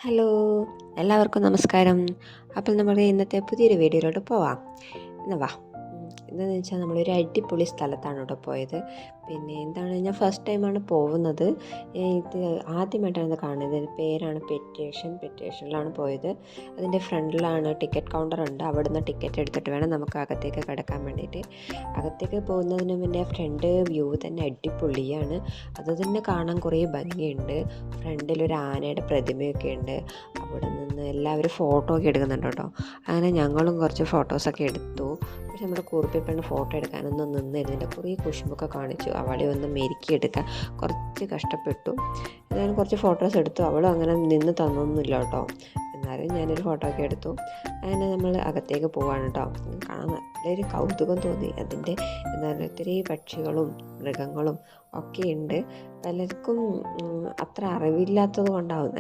Hello, എല്ലാവർക്കും നമസ്കാരം. അപ്പോൾ നമ്മുടെ ഇന്നത്തെ പുതിയൊരു വീഡിയോയിലോട്ട് പോവാം. എന്നാ വാ. എന്താണെന്ന് വെച്ചാൽ നമ്മളൊരു അടിപൊളി സ്ഥലത്താണ് ഇവിടെ പോയത്. പിന്നെ എന്താണ്, ഞാൻ ഫസ്റ്റ് ടൈമാണ് പോകുന്നത്. ഇത് ആദ്യമായിട്ടാണ് ഇത് കാണുന്നത്. ഇതിൻ്റെ പേരാണ് പെറ്റേഷനിലാണ് പോയത്. അതിൻ്റെ ഫ്രണ്ടിലാണ് ടിക്കറ്റ് കൗണ്ടർ ഉണ്ട്. അവിടുന്ന് ടിക്കറ്റ് എടുത്തിട്ട് വേണം നമുക്ക് അകത്തേക്ക് കിടക്കാൻ വേണ്ടിയിട്ട്. അകത്തേക്ക് പോകുന്നതിന് മുന്നേ ഫ്രണ്ട് വ്യൂ തന്നെ അടിപൊളിയാണ്. അത് തന്നെ കാണാൻ കുറേ ഭംഗിയുണ്ട്. ഫ്രണ്ടിലൊരു ആനയുടെ പ്രതിമയൊക്കെ ഉണ്ട്. അവിടെ നിന്ന് എല്ലാവരും ഫോട്ടോ ഒക്കെ എടുക്കുന്നുണ്ട് കേട്ടോ. അങ്ങനെ ഞങ്ങളും കുറച്ച് ഫോട്ടോസൊക്കെ എടുത്തു. പക്ഷെ നമ്മുടെ കുറുപ്പി പെണ്ണ് ഫോട്ടോ എടുക്കാനൊന്നും നിന്നിരുന്നില്ല. കുറേ കുശുമ്പൊക്കെ കാണിച്ചു. അവളെ ഒന്ന് മെരുക്കിയെടുക്കാൻ കുറച്ച് കഷ്ടപ്പെട്ടു. എന്നാലും കുറച്ച് ഫോട്ടോസ് എടുത്തു. അവളും അങ്ങനെ നിന്ന് തന്നൊന്നുമില്ല കേട്ടോ. എന്നാലും ഞാനൊരു ഫോട്ടോ ഒക്കെ എടുത്തു. അങ്ങനെ നമ്മൾ അകത്തേക്ക് പോവാണ് കേട്ടോ. കാണാൻ നല്ലൊരു കൗതുകം തോന്നി. അതിൻ്റെ എന്താ പറയുക, ഒത്തിരി പക്ഷികളും മൃഗങ്ങളും ഒക്കെ ഉണ്ട്. പലർക്കും അത്ര അറിവില്ലാത്തത് കൊണ്ടാവും.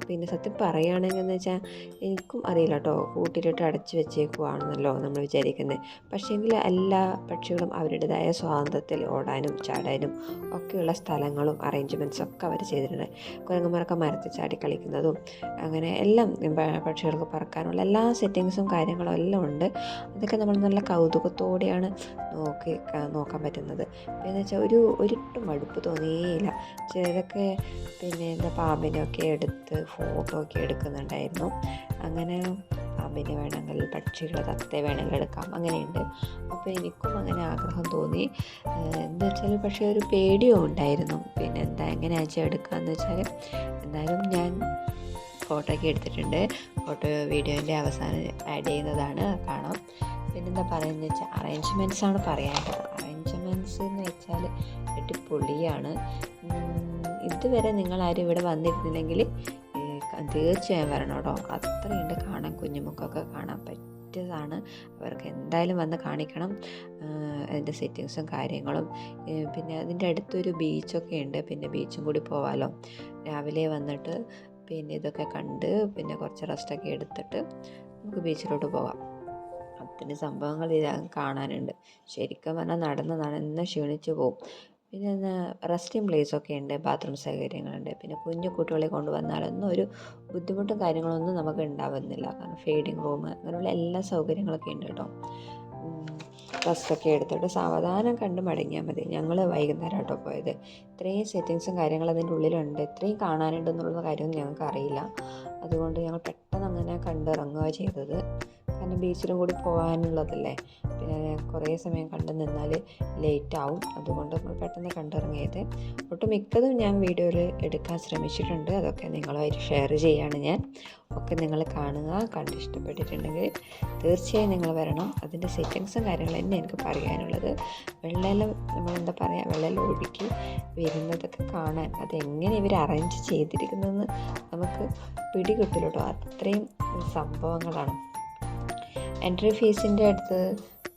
പിന്നെ സത്യം പറയുകയാണെങ്കിൽ എന്ന് വെച്ചാൽ എനിക്കും അറിയില്ല കേട്ടോ. കൂട്ടിലിട്ട് അടച്ചു വെച്ചേക്കുവാണെന്നല്ലോ നമ്മൾ വിചാരിക്കുന്നത്. പക്ഷേങ്കിൽ എല്ലാ പക്ഷികളും അവരുടേതായ സ്വാതന്ത്ര്യത്തിൽ ഓടാനും ചാടാനും ഒക്കെയുള്ള സ്ഥലങ്ങളും അറേഞ്ച്മെൻറ്റ്സും ഒക്കെ അവർ ചെയ്തിട്ടുണ്ട്. കുരങ്ങന്മാരൊക്കെ മരത്തിൽ ചാടി കളിക്കുന്നതും അങ്ങനെ എല്ലാം പക്ഷികൾക്ക് പറക്കാനുള്ള എല്ലാ സെറ്റിങ്സും കാര്യങ്ങളും എല്ലാം ഉണ്ട്. അതൊക്കെ നമ്മൾ നല്ല കൗതുകത്തോടെയാണ് നോക്കാൻ പറ്റുന്നത്. പിന്നെ വെച്ചാൽ ഒരിട്ടും മടുപ്പ് തോന്നിയേയില്ല. ചിലരൊക്കെ പിന്നെ പാമ്പിനെയൊക്കെ എടുത്ത് ഫോട്ടോ ഒക്കെ എടുക്കുന്നുണ്ടായിരുന്നു. അങ്ങനെ പാമ്പിനെ വേണമെങ്കിൽ, പക്ഷികളെ, തത്തയെ വേണമെങ്കിൽ എടുക്കാം, അങ്ങനെയുണ്ട്. അപ്പോൾ എനിക്കും അങ്ങനെ ആഗ്രഹം തോന്നി. എന്താ വെച്ചാൽ പക്ഷേ ഒരു പേടിയും ഉണ്ടായിരുന്നു. പിന്നെ എങ്ങനെയാ വെച്ചാൽ എടുക്കാമെന്ന് വെച്ചാൽ എന്തായാലും ഞാൻ ഫോട്ടോ ഒക്കെ എടുത്തിട്ടുണ്ട്. ഫോട്ടോ വീഡിയോൻ്റെ അവസാനം ആഡ് ചെയ്യുന്നതാണ്, കാണാം. പിന്നെന്താ പറയുന്നത് വെച്ചാൽ അറേഞ്ച്മെൻറ്റ്സാണ് പറയാനുള്ളത്. അറേഞ്ച്മെൻറ്റ്സ് എന്ന് വെച്ചാൽ അടിപൊളിയാണ്. ഇതുവരെ നിങ്ങളാരും ഇവിടെ വന്നിരുന്നില്ലെങ്കിൽ തീർച്ചയായും വരണം കേട്ടോ. അത്രയുണ്ട് കാണാൻ. കുഞ്ഞുമക്കൊക്കെ കാണാൻ പറ്റിയതാണ്. അവർക്ക് എന്തായാലും വന്ന് കാണിക്കണം അതിൻ്റെ സെറ്റിങ്സും കാര്യങ്ങളും. പിന്നെ അതിൻ്റെ അടുത്തൊരു ബീച്ചൊക്കെ ഉണ്ട്. പിന്നെ ബീച്ചും കൂടി പോവാമല്ലോ. രാവിലെ വന്നിട്ട് പിന്നെ ഇതൊക്കെ കണ്ട് പിന്നെ കുറച്ച് റെസ്റ്റൊക്കെ എടുത്തിട്ട് നമുക്ക് ബീച്ചിലോട്ട് പോകാം. അത്തരം സംഭവങ്ങൾ കാണാനുണ്ട്. ശരിക്കും പറഞ്ഞാൽ നടന്ന് ക്ഷീണിച്ചു പോകും. പിന്നെ റെസ്റ്റിംഗ് പ്ലേസൊക്കെ ഉണ്ട്, ബാത്റൂം സൗകര്യങ്ങളുണ്ട്. പിന്നെ കുഞ്ഞു കുട്ടികളെ കൊണ്ടുവന്നാലൊന്നും ഒരു ബുദ്ധിമുട്ടും കാര്യങ്ങളൊന്നും നമുക്ക് ഉണ്ടാവുന്നില്ല. കാരണം ഫീഡിങ് റൂം അങ്ങനെയുള്ള എല്ലാ സൗകര്യങ്ങളൊക്കെ ഉണ്ട് കേട്ടോ. റെസ്റ്റൊക്കെ എടുത്തിട്ട് സാവധാനം കണ്ട് മടങ്ങിയാൽ മതി. ഞങ്ങൾ വൈകുന്നേരം കേട്ടോ പോയത്. ഇത്രയും സെറ്റിങ്സും കാര്യങ്ങളും അതിൻ്റെ ഉള്ളിലുണ്ട്. ഇത്രയും കാണാനുണ്ടെന്നുള്ള കാര്യമൊന്നും ഞങ്ങൾക്ക് അറിയില്ല. അതുകൊണ്ട് ഞങ്ങൾ പെട്ടെന്ന് അങ്ങനെ കണ്ടിറങ്ങുക ചെയ്തത്. കാരണം ബീച്ചിലും കൂടി പോകാനുള്ളതല്ലേ. പിന്നെ കുറേ സമയം കണ്ടു നിന്നാൽ ലേറ്റ് ആവും. അതുകൊണ്ട് നമ്മൾ പെട്ടെന്ന് കണ്ടിറങ്ങിയത്. ഒട്ടുമിക്കതും ഞാൻ വീഡിയോയിൽ എടുക്കാൻ ശ്രമിച്ചിട്ടുണ്ട്. അതൊക്കെ നിങ്ങളുമായിട്ട് ഷെയർ ചെയ്യുകയാണ് ഞാൻ. ഒക്കെ നിങ്ങൾ കാണുക. കണ്ടിഷ്ടപ്പെട്ടിട്ടുണ്ടെങ്കിൽ തീർച്ചയായും നിങ്ങൾ വരണം. അതിൻ്റെ സെറ്റിങ്സും കാര്യങ്ങളും തന്നെ എനിക്ക് പറയാനുള്ളത്. വെള്ളമെല്ലാം നമ്മളെന്താ പറയുക, വെള്ളമെല്ലാം ഒഴുകി വരുന്നതൊക്കെ കാണാൻ അതെങ്ങനെ ഇവർ അറേഞ്ച് ചെയ്തിരിക്കുന്നതെന്ന് നമുക്ക് പിടികിട്ടില്ല കേട്ടോ. അത്രയും സംഭവങ്ങളാണ്. എൻട്രി ഫീസിൻ്റെ അടുത്ത്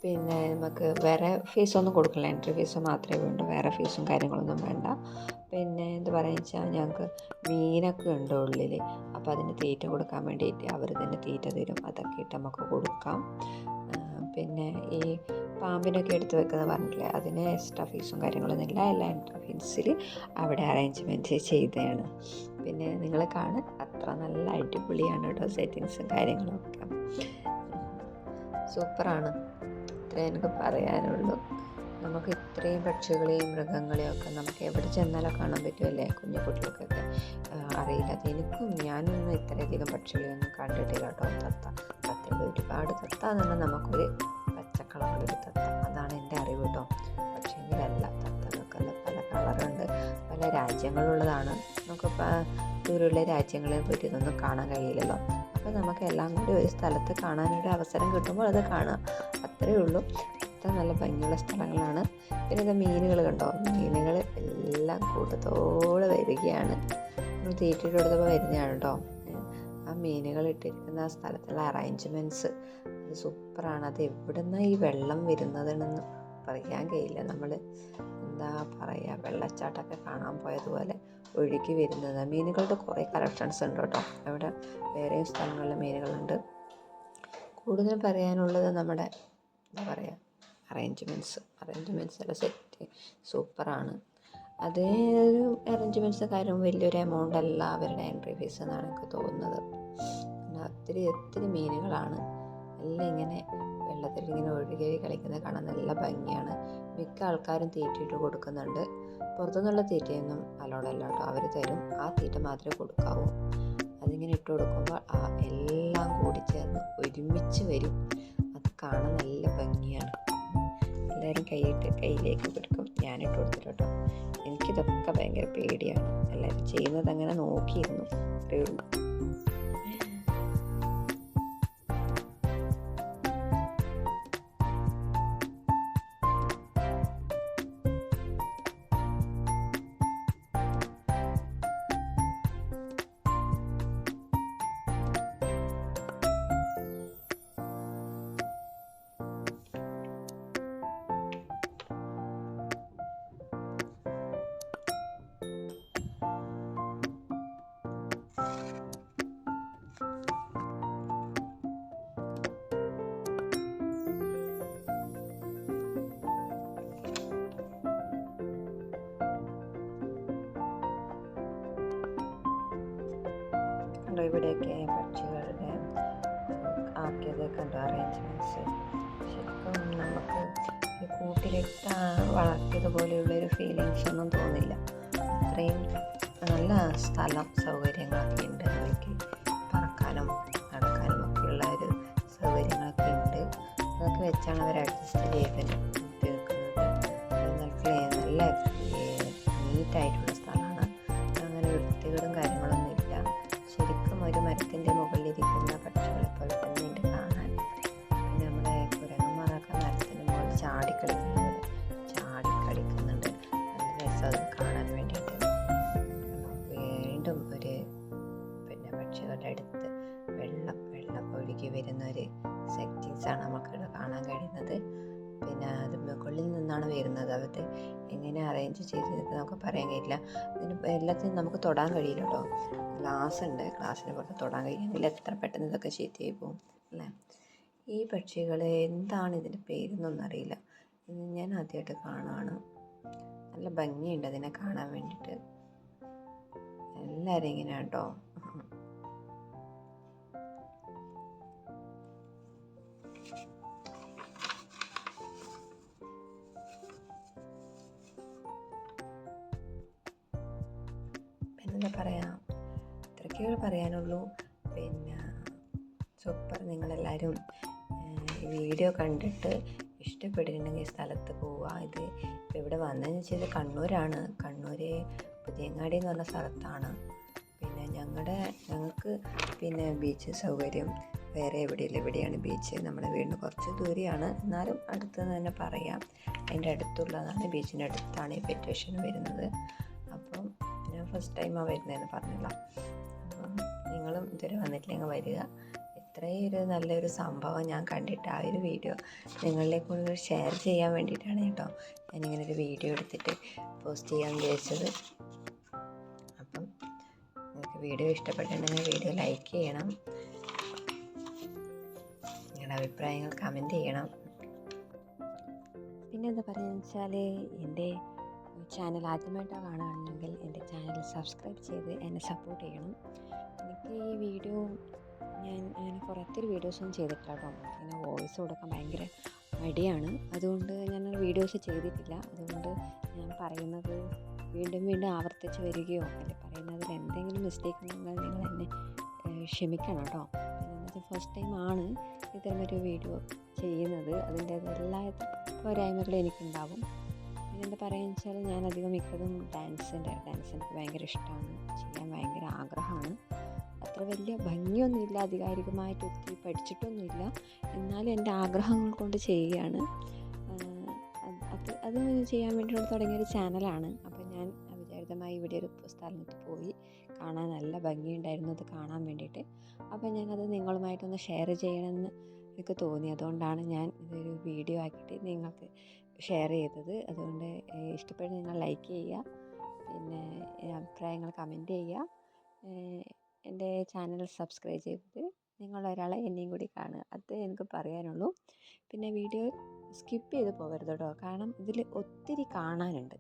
പിന്നെ നമുക്ക് വേറെ ഫീസൊന്നും കൊടുക്കില്ല. എൻട്രി ഫീസ് മാത്രമേ വേണ്ടൂ. വേറെ ഫീസും കാര്യങ്ങളൊന്നും വേണ്ട. പിന്നെ എന്താ പറയുക വെച്ചാൽ ഞങ്ങൾക്ക് മീനൊക്കെ ഉണ്ട് ഉള്ളിൽ. അപ്പോൾ അതിന് തീറ്റ കൊടുക്കാൻ വേണ്ടിയിട്ട് അവർ തന്നെ തീറ്റ തരും. അതൊക്കെ ഇട്ട് നമുക്ക് കൊടുക്കാം. പിന്നെ ഈ പാമ്പിനൊക്കെ എടുത്ത് വെക്കുന്ന പറഞ്ഞില്ലേ, അതിന് എക്സ്ട്രാ ഫീസും കാര്യങ്ങളൊന്നും ഇല്ല. എല്ലാ എൻട്രി ഫീസിൽ അവിടെ അറേഞ്ച്മെൻറ്റ് ചെയ്തതാണ്. പിന്നെ നിങ്ങൾ കാണാൻ അത്ര നല്ല അടിപൊളിയാണ് കേട്ടോ. സെറ്റിങ്സും കാര്യങ്ങളൊക്കെ സൂപ്പറാണ്. ഇത്രേ എനിക്ക് പറയാനുള്ളൂ. നമുക്ക് ഇത്രയും പക്ഷികളെയും മൃഗങ്ങളെയും ഒക്കെ നമുക്ക് എവിടെ ചെന്നാലും കാണാൻ പറ്റുമല്ലേ. കുഞ്ഞു കുട്ടികൾക്കൊക്കെ അറിയില്ല. ഞാനൊന്നും ഇത്രയധികം പക്ഷികളെയൊന്നും കണ്ടിട്ടില്ല കേട്ടോ. തത്തയുടെ ഒരുപാട് തത്ത എന്ന് പറഞ്ഞാൽ നമുക്കൊരു പച്ചക്കളറുള്ളൊരു തത്ത, അതാണ് എൻ്റെ അറിവ് കേട്ടോ. പക്ഷേങ്കിലല്ല, തത്തകൾക്കല്ല പല കളറുണ്ട്, പല രാജ്യങ്ങളുള്ളതാണ്. നമുക്കിപ്പോൾ ദൂരെയുള്ള രാജ്യങ്ങളെ പറ്റി ഇതൊന്നും കാണാൻ കഴിയില്ലല്ലോ. അപ്പോൾ നമുക്ക് എല്ലാം കൂടി ഒരു സ്ഥലത്ത് കാണാനൊരു അവസരം കിട്ടുമ്പോൾ അത് കാണാം. അത്രയേ ഉള്ളൂ. അത്ര നല്ല ഭംഗിയുള്ള സ്ഥലങ്ങളാണ്. പിന്നെ ഇത് മീനുകൾ കണ്ടോ. മീനുകൾ എല്ലാം കൂട്ടത്തോടെ വരികയാണ്. നമ്മൾ തീറ്റയിട്ട് കൊടുത്തപ്പോൾ വരുന്നതാണ് കേട്ടോ. ആ മീനുകൾ ഇട്ടിരിക്കുന്ന ആ സ്ഥലത്തുള്ള അറേഞ്ച്മെൻറ്റ്സ് അത് സൂപ്പറാണ്. അത് എവിടെ നിന്നാണ് ഈ വെള്ളം വരുന്നതെന്ന് പറയാൻ കഴിയില്ല. നമ്മൾ എന്താ പറയുക, വെള്ളച്ചാട്ടമൊക്കെ കാണാൻ പോയതുപോലെ ഒഴുകി വരുന്നത്. മീനുകളുടെ കുറേ കളക്ഷൻസ് ഉണ്ട് കേട്ടോ. അവിടെ വേറെയും സ്ഥലങ്ങളിലെ മീനുകളുണ്ട്. കൂടുതൽ പറയാനുള്ളത് നമ്മുടെ എന്താ പറയുക, അറേഞ്ച്മെൻറ്റ്സ് എല്ലാം സെറ്റ് സൂപ്പറാണ്. അത് ഒരു അറേഞ്ച്മെൻറ്റ്സ് കാര്യം വലിയൊരു എമൗണ്ട് അല്ല അവരുടെ എൻട്രി ഫീസ് എന്നാണ് എനിക്ക് തോന്നുന്നത്. പിന്നെ ഒത്തിരി മീനുകളാണ് എല്ലാം ഇങ്ങനെ വെള്ളത്തിൽ ഇങ്ങനെ ഒഴുകി കളിക്കുന്നത് കാണാൻ നല്ല ഭംഗിയാണ്. മിക്ക ആൾക്കാരും തീറ്റയിട്ട് കൊടുക്കുന്നുണ്ട്. പുറത്തുനിന്നുള്ള തീറ്റയൊന്നും അലോഡല്ല കേട്ടോ, അവർ തരും. ആ തീറ്റ മാത്രമേ കൊടുക്കാവൂ. അതിങ്ങനെ ഇട്ട് കൊടുക്കുമ്പോൾ എല്ലാം കൂടി ചേർന്ന് ഒരുമിച്ച് വരും. അത് കാണാൻ നല്ല ഭംഗിയാണ്. എല്ലാവരും കയ്യിലേക്ക് കൊടുക്കും. ഞാനിട്ട് കൊടുത്തിട്ട് കേട്ടോ. എനിക്കിതൊക്കെ ഭയങ്കര പേടിയാണ്. എല്ലാവരും ചെയ്യുന്നത് അങ്ങനെ നോക്കിയിരുന്നു, അത്രയേ ഉള്ളൂ. കണ്ടോ ഇവിടെയൊക്കെ പക്ഷികളുടെ ആക്കിയത് കണ്ടോ അറേഞ്ച്മെൻറ്റ്സ്. ശരിക്കും നമുക്ക് ഈ കൂട്ടിലിട്ട് വളർത്തിയതുപോലെയുള്ളൊരു ഫീലിങ്സ് ഒന്നും തോന്നില്ല. അത്രയും നല്ല സ്ഥലം സൗകര്യങ്ങളൊക്കെ ഉണ്ട്. അവയ്ക്ക് പറക്കാനും നടക്കാനും ഒക്കെയുള്ള ഒരു സൗകര്യങ്ങളൊക്കെ ഉണ്ട്. അതൊക്കെ വെച്ചാണ് അവർ അഡ്ജസ്റ്റ് ചെയ്ത് തീർക്കുന്നത്. നല്ല നീറ്റായിട്ടുള്ള സ്ഥലമാണ്. അങ്ങനെ വൃത്തികേടും കാര്യങ്ങളൊന്നും ഇല്ല. ശരിക്കും ഒരു മരത്തിൻ്റെ മുകളിലിരിക്കുന്ന പക്ഷികളെ പോലെ തന്നെ ഉണ്ട് കാണാൻ. പിന്നെ നമ്മുടെ കുരങ്ങന്മാരൊക്കെ മരത്തിൻ്റെ മുകളിൽ ചാടിക്കളിക്കുന്നുണ്ട്. നല്ല രസം അത് കാണാൻ വേണ്ടിയിട്ട്. വീണ്ടും ഒരു പക്ഷികളുടെ അടുത്ത് വെള്ളം ഒഴുകി വരുന്ന ഒരു സെറ്റിങ്സാണ് നമുക്കിവിടെ കാണാൻ കഴിയുന്നത്. പിന്നെ അത് മുകളിൽ നിന്നാണ് വരുന്നത്. അത് എങ്ങനെ അറേഞ്ച് ചെയ്തിട്ട് നമുക്ക് പറയാൻ കഴിയില്ല. ഇതിന് എല്ലാത്തിനും നമുക്ക് തൊടാൻ കഴിയില്ല കേട്ടോ. ഗ്ലാസ് ഉണ്ട്, ഗ്ലാസ്സിന് പുറത്ത് തൊടാൻ കഴിയുമെങ്കിൽ എത്ര പെട്ടെന്ന് ഇതൊക്കെ ചീത്തയായി പോകും അല്ലേ. ഈ പക്ഷികൾ എന്താണ് ഇതിൻ്റെ പേരെന്നൊന്നും അറിയില്ല. ഇത് ഞാൻ ആദ്യമായിട്ട് കാണുകയാണ്. നല്ല ഭംഗിയുണ്ട് അതിനെ കാണാൻ വേണ്ടിയിട്ട്. എല്ലാവരും ഇങ്ങനെ കേട്ടോ. പിന്നെന്താ പറയാ, ഇത്രയ്ക്കേ പറയാനുള്ളൂ. പിന്നെ സൂപ്പർ. നിങ്ങളെല്ലാവരും ഈ വീഡിയോ കണ്ടിട്ട് ഇഷ്ടപ്പെട്ടിട്ടുണ്ടെങ്കിൽ സ്ഥലത്ത് പോവുക. ഇത് ഇവിടെ വന്നതെന്ന് വെച്ചാൽ കണ്ണൂരാണ്. കണ്ണൂർ പുതിയങ്ങാടി എന്ന് പറഞ്ഞ സ്ഥലത്താണ്. പിന്നെ ഞങ്ങൾക്ക് പിന്നെ ബീച്ച് സൗകര്യം വേറെ എവിടെയില്ല. ഇവിടെയാണ് ബീച്ച്. നമ്മുടെ വീടിന് കുറച്ച് ദൂരെയാണ്, എന്നാലും അടുത്ത് തന്നെ പറയാം. അതിൻ്റെ അടുത്തുള്ളതാണ്, ബീച്ചിൻ്റെ അടുത്താണ് ഈ പെറ്റേഷൻ വരുന്നത്. അപ്പം ഞാൻ ഫസ്റ്റ് ടൈമാണ് വരുന്നതെന്ന് പറഞ്ഞില്ല. അപ്പം നിങ്ങളും ഇതുവരെ വന്നിട്ടില്ലെങ്കിൽ വരിക. ഇത്രയൊരു നല്ലൊരു സംഭവം ഞാൻ കണ്ടിട്ട് ആ ഒരു വീഡിയോ നിങ്ങളിലേക്ക് കൂടുതൽ ഷെയർ ചെയ്യാൻ വേണ്ടിയിട്ടാണ് കേട്ടോ ഞാനിങ്ങനൊരു വീഡിയോ എടുത്തിട്ട് പോസ്റ്റ് ചെയ്യാൻ വിചാരിച്ചത്. അപ്പം നിങ്ങൾക്ക് വീഡിയോ ഇഷ്ടപ്പെട്ടിട്ടുണ്ടെങ്കിൽ വീഡിയോ ലൈക്ക് ചെയ്യണം, നിങ്ങളുടെ അഭിപ്രായങ്ങൾ കമൻറ്റ് ചെയ്യണം. പിന്നെ എന്താ പറയുക വെച്ചാൽ, എൻ്റെ ചാനൽ ആദ്യമായിട്ടാണ് കാണുകയാണെങ്കിൽ എൻ്റെ ചാനൽ സബ്സ്ക്രൈബ് ചെയ്ത് എന്നെ സപ്പോർട്ട് ചെയ്യണം. എനിക്ക് ഈ വീഡിയോ ഞാൻ അങ്ങനെ കുറേയൊത്തിരി വീഡിയോസൊന്നും ചെയ്തിട്ടില്ല കേട്ടോ. ഇങ്ങനെ വോയിസ് കൊടുക്കാൻ ഭയങ്കര മടിയാണ്. അതുകൊണ്ട് ഞാൻ വീഡിയോസ് ചെയ്തിട്ടില്ല. അതുകൊണ്ട് ഞാൻ പറയുന്നത് വീണ്ടും ആവർത്തിച്ച് വരികയോ അല്ലെങ്കിൽ പറയുന്നതിൽ എന്തെങ്കിലും മിസ്റ്റേക്ക് ഉണ്ടെങ്കിൽ നിങ്ങൾ എന്നെ ക്ഷമിക്കണം കേട്ടോ. പിന്നെ ഫസ്റ്റ് ടൈമാണ് ഇത്തരമൊരു വീഡിയോ ചെയ്യുന്നത്. അതിൻ്റേതെല്ലാ പോരായ്മകളും എനിക്കുണ്ടാവും. പിന്നെന്താ പറയുക വെച്ചാൽ, ഞാനധികം മിക്കതും ഡാൻസ് എനിക്ക് ഭയങ്കര ഇഷ്ടമാണ്, ചെയ്യാൻ ഭയങ്കര ആഗ്രഹമാണ്. അത്ര വലിയ ഭംഗിയൊന്നുമില്ല, ആധികാരികമായിട്ട് ഒത്തിരി പഠിച്ചിട്ടൊന്നുമില്ല, എന്നാലും എൻ്റെ ആഗ്രഹങ്ങൾ കൊണ്ട് ചെയ്യുകയാണ്. അത് ചെയ്യാൻ വേണ്ടി തുടങ്ങിയൊരു ചാനലാണ്. അപ്പോൾ ഞാൻ അവിചാരിതമായി ഇവിടെ ഒരു സ്ഥലത്ത് പോയി കാണാൻ നല്ല ഭംഗിയുണ്ടായിരുന്നു അത് കാണാൻ വേണ്ടിയിട്ട്. അപ്പോൾ ഞാനത് നിങ്ങളുമായിട്ടൊന്ന് ഷെയർ ചെയ്യണമെന്ന് എനിക്ക് തോന്നി. അതുകൊണ്ടാണ് ഞാൻ ഇതൊരു വീഡിയോ ആക്കിയിട്ട് നിങ്ങൾക്ക് ഷെയർ ചെയ്തത്. അതുകൊണ്ട് ഇഷ്ടപ്പെട്ട് നിങ്ങൾ ലൈക്ക് ചെയ്യുക, പിന്നെ അഭിപ്രായങ്ങൾ കമൻറ്റ് ചെയ്യുക, എൻ്റെ ചാനൽ സബ്സ്ക്രൈബ് ചെയ്തിട്ട് നിങ്ങളൊരാളെ എന്നെയും കൂടി കാണുക. അത് എനിക്ക് പറയാനുള്ളൂ. പിന്നെ വീഡിയോ സ്കിപ്പ് ചെയ്ത് പോകരുത് കേട്ടോ, കാരണം ഇതിൽ ഒത്തിരി കാണാനുണ്ട്,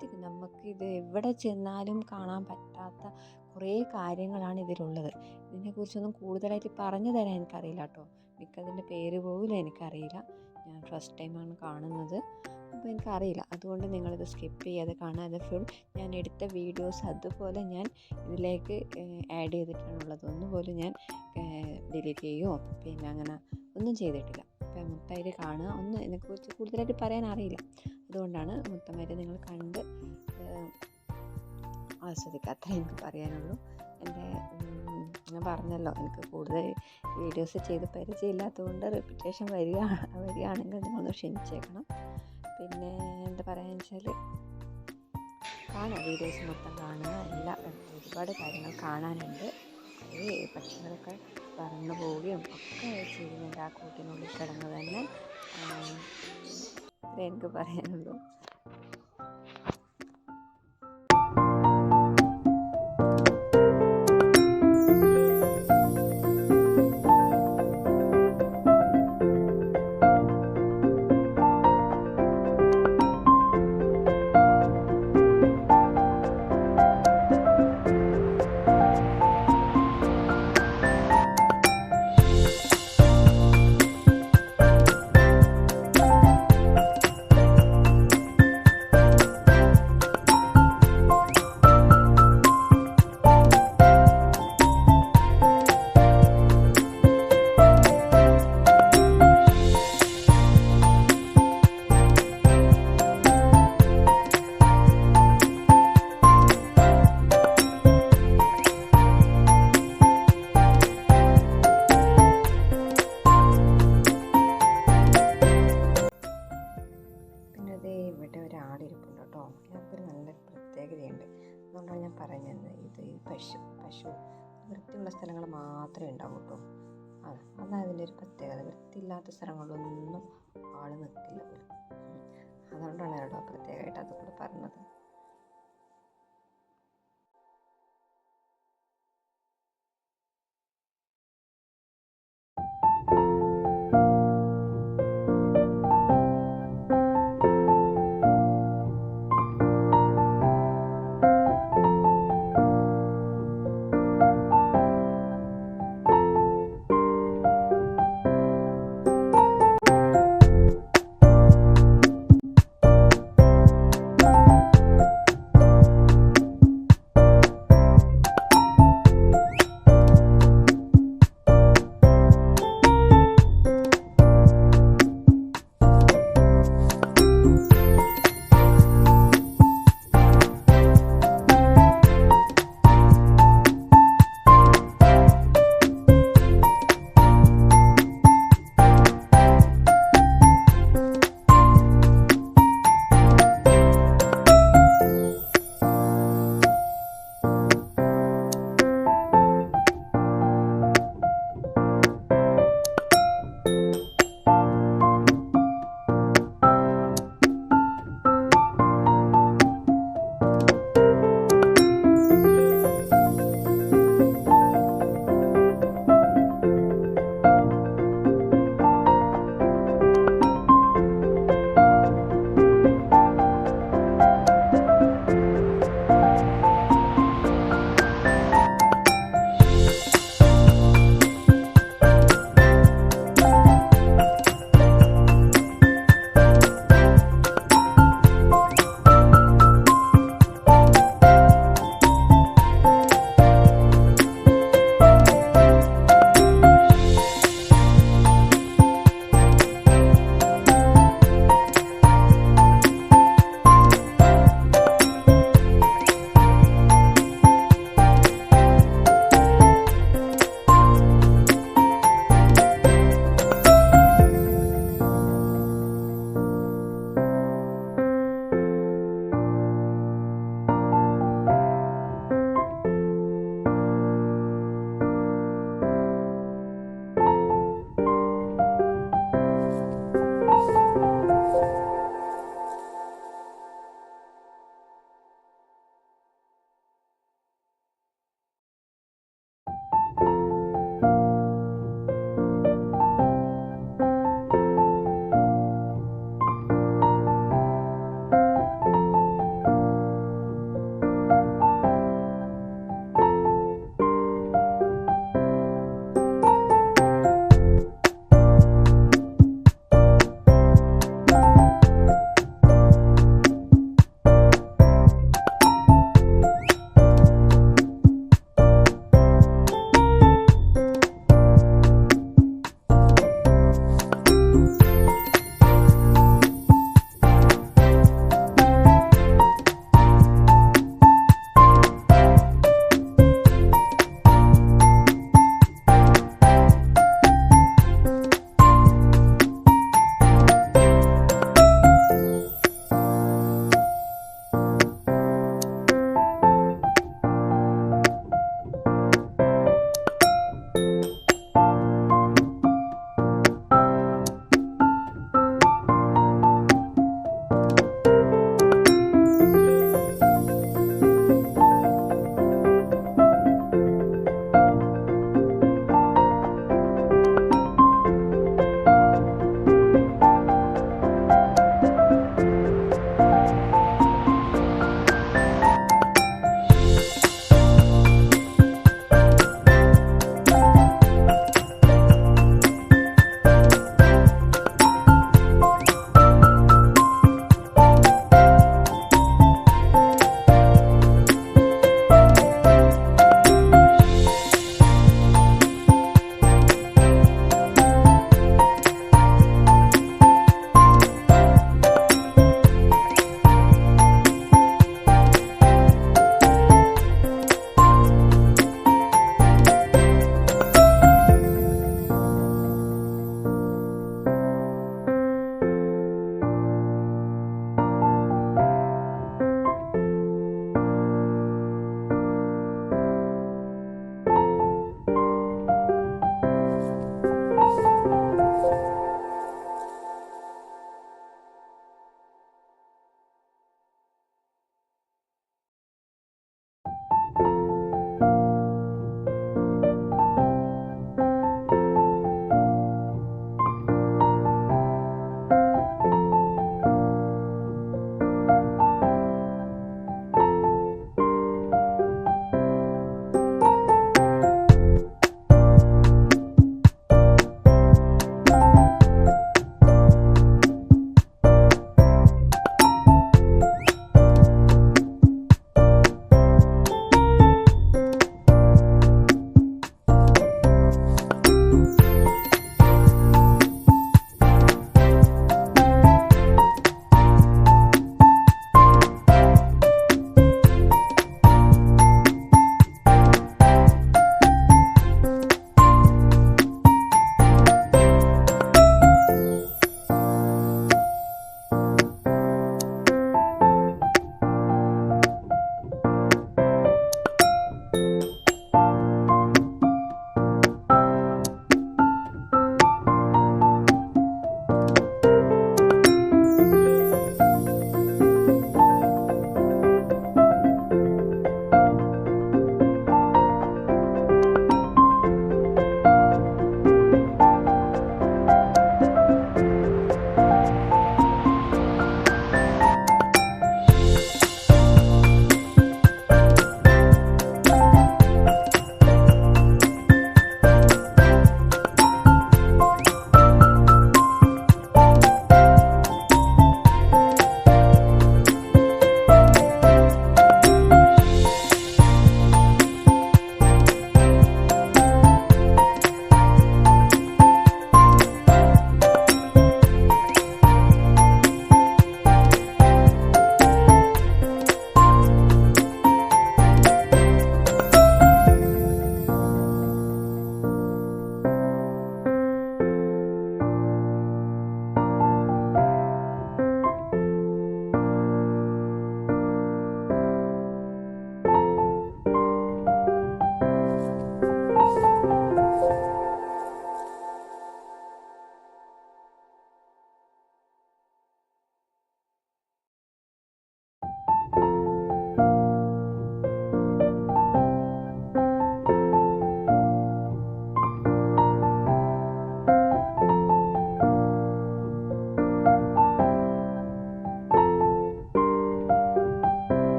സത്യത്തിൽ നമുക്കിത് എവിടെ ചെന്നാലും കാണാൻ പറ്റാത്ത കുറേ കാര്യങ്ങളാണ് ഇതിലുള്ളത്. ഇതിനെക്കുറിച്ചൊന്നും കൂടുതലായിട്ട് പറഞ്ഞു തരാൻ എനിക്കറിയില്ല കേട്ടോ. മിക്കതിൻ്റെ പേര് പോലും എനിക്കറിയില്ല. ഞാൻ ഫസ്റ്റ് ടൈമാണ് കാണുന്നത്, അപ്പോൾ എനിക്കറിയില്ല. അതുകൊണ്ട് നിങ്ങളിത് സ്കിപ്പ് ചെയ്യാതെ കാണാം. അത് ഫുൾ ഞാൻ എടുത്ത വീഡിയോസ് അതുപോലെ ഞാൻ ഇതിലേക്ക് ആഡ് ചെയ്തിട്ടാണുള്ളത്. ഒന്നുപോലും ഞാൻ ഡിലീറ്റ് ചെയ്യുകയോ പിന്നെ അങ്ങനെ ഒന്നും ചെയ്തിട്ടില്ല. അപ്പോൾ മൊത്തമായിട്ട് കാണുക. ഒന്നും ഇതിനെക്കുറിച്ച് കൂടുതലായിട്ട് പറയാൻ അറിയില്ല. അതുകൊണ്ടാണ് മൊത്തമായിട്ട് നിങ്ങൾ കണ്ട് ആസ്വദിക്കുക. അത്രേ എനിക്ക് പറയാനുള്ളൂ. എൻ്റെ ഞാൻ പറഞ്ഞല്ലോ, എനിക്ക് കൂടുതൽ വീഡിയോസ് ചെയ്ത് പരിചയമില്ലാത്തതുകൊണ്ട് റിപ്പീറ്റേഷൻ വരികയാണെങ്കിൽ നിങ്ങളൊന്ന് ക്ഷമിച്ചേക്കണം. പിന്നെ എന്താ പറയുക വെച്ചാൽ, കാണുക, വീഡിയോസ് മൊത്തം കാണുക. ഒരുപാട് കാര്യങ്ങൾ കാണാനുണ്ട്. കുറേ പക്ഷികളൊക്കെ പറന്നു പോവുകയും ഒക്കെ ചെയ്യുന്നുണ്ട് ആ കൂട്ടിനുള്ളിൽ കിടന്ന് തന്നെ. അത്രേ എനിക്ക് പറയാനുള്ളൂ. ഇവിടെ ഒരാളിരിപ്പുണ്ട് കേട്ടോ. ഞങ്ങൾക്കൊരു നല്ല പ്രത്യേകതയുണ്ട്. അതുകൊണ്ടാണ് ഞാൻ പറഞ്ഞത്, ഇത് പശു വൃത്തിയുള്ള സ്ഥലങ്ങൾ മാത്രമേ ഉണ്ടാവൂ കേട്ടോ. അതാണ് അതിൻ്റെ ഒരു പ്രത്യേകത. വൃത്തിയില്ലാത്ത സ്ഥലങ്ങളിലൊന്നും ആൾ നിൽക്കില്ല പോലും. അതുകൊണ്ടാണ് കേട്ടോ പ്രത്യേകമായിട്ട് അതുകൊണ്ട് പറഞ്ഞത്.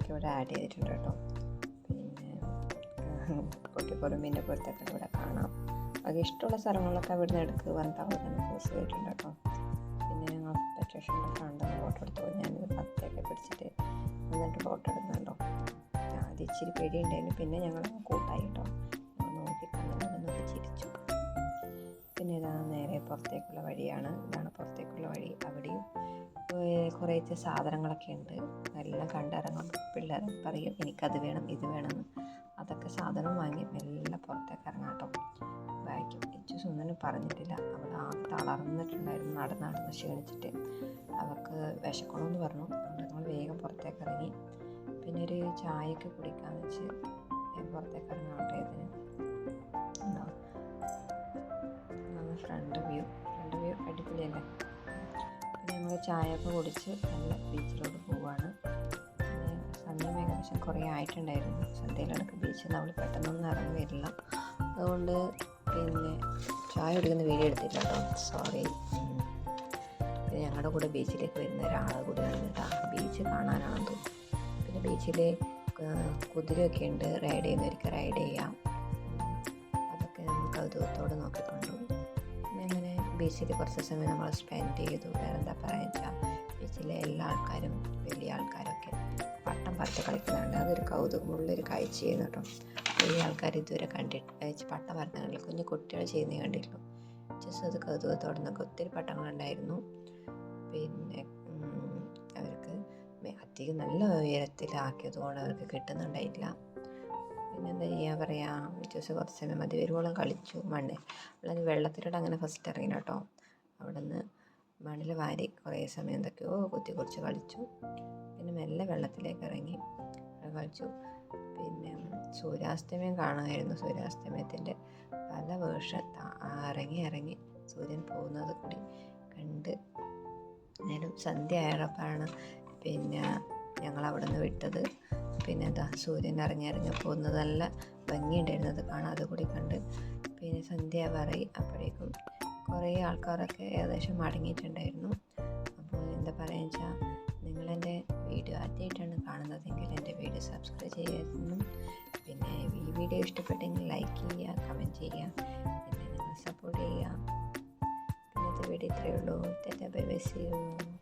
സാധനങ്ങളൊക്കെ ഇവിടെ ആഡ് ചെയ്തിട്ടുണ്ട് കേട്ടോ. പിന്നെ കുട്ടിക്കുറുമ്പിൻ്റെ പുറത്തൊക്കെ ഇവിടെ കാണാം. അത് ഇഷ്ടമുള്ള സ്ഥലങ്ങളിലൊക്കെ അവിടെ നിന്ന് എടുക്കുക പറഞ്ഞിട്ട് പോസ്റ്റ് ചെയ്തിട്ടുണ്ട് കേട്ടോ. പിന്നെ ഞങ്ങൾ പെറ്റേഷൻ്റെ ഫ്രണ്ടിൽ ഫോട്ടോ എടുത്തു. ഞാനിത് പത്തൊക്കെ പിടിച്ചിട്ട് എന്നിട്ട് ഫോട്ടോ എടുക്കുന്നുണ്ടോ. ആദ്യം ഇച്ചിരി പേടിയുണ്ടായിരുന്നു, പിന്നെ ഞങ്ങൾ കൂട്ടായി കേട്ടോ. നോക്കി ചിരിച്ചു. പിന്നെ ഇതാണ് നേരെ പുറത്തേക്കുള്ള വഴിയാണ്. ഇതാണ് പുറത്തേക്കുള്ള വഴി. അവിടെയും കുറേശ്ശെ സാധനങ്ങളൊക്കെ ഉണ്ട്. എല്ലാം കണ്ടിറങ്ങും. പിള്ളേർ പറയും എനിക്കത് വേണം ഇത് വേണമെന്ന്. അതൊക്കെ സാധനം വാങ്ങി മെല്ലെ പുറത്തേക്ക് ഇറങ്ങാം കേട്ടോ. വായിക്കും. ഇച്ചൂസ് ഒന്നിനും പറഞ്ഞിട്ടില്ല. അവിടെ ആകെ തളർന്നിട്ടുണ്ടായിരുന്നു. നടന്ന് ക്ഷീണിച്ചിട്ട്. അവർക്ക് വിശക്കണമെന്ന് പറഞ്ഞു. അതുകൊണ്ട് നമ്മൾ വേഗം പുറത്തേക്ക് ഇറങ്ങി. പിന്നെ ഒരു ചായയൊക്കെ കുടിക്കാമെന്ന് വെച്ച് പുറത്തേക്ക് ഇറങ്ങാട്ടെ. ഇതിന് ഫ്രണ്ട് വ്യൂ അടിപൊളിയല്ലേ. പിന്നെ ഞങ്ങൾ ചായയൊക്കെ കുടിച്ച് നല്ല ബീച്ചിലോട്ട് പോവുകയാണ്. പിന്നെ സന്ധ്യ ഏകദേശം കുറേ ആയിട്ടുണ്ടായിരുന്നു. സന്ധ്യയിലടക്ക് ബീച്ചിൽ നമ്മൾ പെട്ടെന്നൊന്നും ഇറങ്ങി വരില്ല. അതുകൊണ്ട് പിന്നെ ചായ കുടിക്കുന്ന വീഡിയോ എടുത്തില്ല കേട്ടോ, സോറി. പിന്നെ ഞങ്ങളുടെ കൂടെ ബീച്ചിലേക്ക് വരുന്ന ഒരാളെ കൂടി വന്നിട്ടാ ബീച്ച് കാണാനാണെന്ന് തോന്നുന്നു. പിന്നെ ബീച്ചിൽ കുതിരയൊക്കെ ഉണ്ട്. റൈഡ് ചെയ്യുന്നവർക്ക് റൈഡ് ചെയ്യാം. അതൊക്കെ നമ്മൾ കൗതുകത്തോടെ നോക്കിക്കൊണ്ടു. പിന്നെ അങ്ങനെ ബീച്ചിൽ കുറച്ച് സമയം നമ്മൾ സ്പെൻഡ് ചെയ്തു. വേറെ എന്താ പറയുക വെച്ചാൽ ബീച്ചിലെ എല്ലാ ആൾക്കാരും വലിയ ആൾക്കാരൊക്കെ പട്ടം പറത്ത് കളിക്കുന്നുണ്ട്. അതൊരു കൗതുകമുള്ളൊരു കാഴ്ച ചെയ്യുന്നു കേട്ടോ. വലിയ ആൾക്കാർ ഇതുവരെ കണ്ടിട്ട് പട്ടം പറത്ത് കണ്ടില്ല. കുഞ്ഞു കുട്ടികൾ ചെയ്യുന്നേ കണ്ടിട്ടുള്ളൂ. ജസ്റ്റ് അത് കൗതുകത്തോടെ നിന്നൊക്കെ ഒത്തിരി പട്ടങ്ങളുണ്ടായിരുന്നു. പിന്നെ അവർക്ക് അധികം നല്ല ഉയരത്തിലാക്കിയത് കൊണ്ട് അവർക്ക് കിട്ടുന്നുണ്ടായിട്ടില്ല. പിന്നെ എന്താ ചെയ്യുക പറയുക, ജസ്റ്റ് കുറച്ച് സമയം മതി വരുവോളം കളിച്ചു. അല്ലെങ്കിൽ വെള്ളത്തിലൂടെ അങ്ങനെ ഫസ്റ്റ് ഇറങ്ങി കേട്ടോ. അവിടെ നിന്ന് മണ്ണിൽ വാരി കുറേ സമയം എന്തൊക്കെയോ കുറിച്ച് കളിച്ചു. പിന്നെ മെല്ലെ വെള്ളത്തിലേക്ക് ഇറങ്ങി കളിച്ചു. പിന്നെ സൂര്യാസ്തമയം കാണുമായിരുന്നു. സൂര്യാസ്തമയത്തിൻ്റെ പല വേർഷൻ ഇറങ്ങി സൂര്യൻ പോകുന്നത് കൂടി കണ്ട് നേരം സന്ധ്യ ആയപ്പോഴാണ് പിന്നെ ഞങ്ങൾ അവിടെ നിന്ന് വിട്ടത്. പിന്നെ എന്താ സൂര്യൻ ഇറങ്ങി പോകുന്നത് നല്ല ഭംഗിയുണ്ടായിരുന്നത് കാണാൻ. അതുകൂടി കണ്ട് പിന്നെ സന്ധ്യ പറയി. അപ്പോഴേക്കും കുറേ ആൾക്കാരൊക്കെ ഏകദേശം മടങ്ങിയിട്ടുണ്ടായിരുന്നു. അപ്പോൾ എന്താ പറയുക വെച്ചാൽ നിങ്ങളെൻ്റെ വീഡിയോ ആദ്യമായിട്ടാണ് കാണുന്നതെങ്കിൽ എൻ്റെ വീഡിയോ സബ്സ്ക്രൈബ് ചെയ്യാനും പിന്നെ ഈ വീഡിയോ ഇഷ്ടപ്പെട്ടെങ്കിൽ ലൈക്ക് ചെയ്യുക, കമൻറ്റ് ചെയ്യുക, എന്നെ നിങ്ങൾ സപ്പോർട്ട് ചെയ്യുക. ഇന്നത്തെ വീഡിയോ ഇത്രയേ ഉള്ളൂ. Bye bye, see U.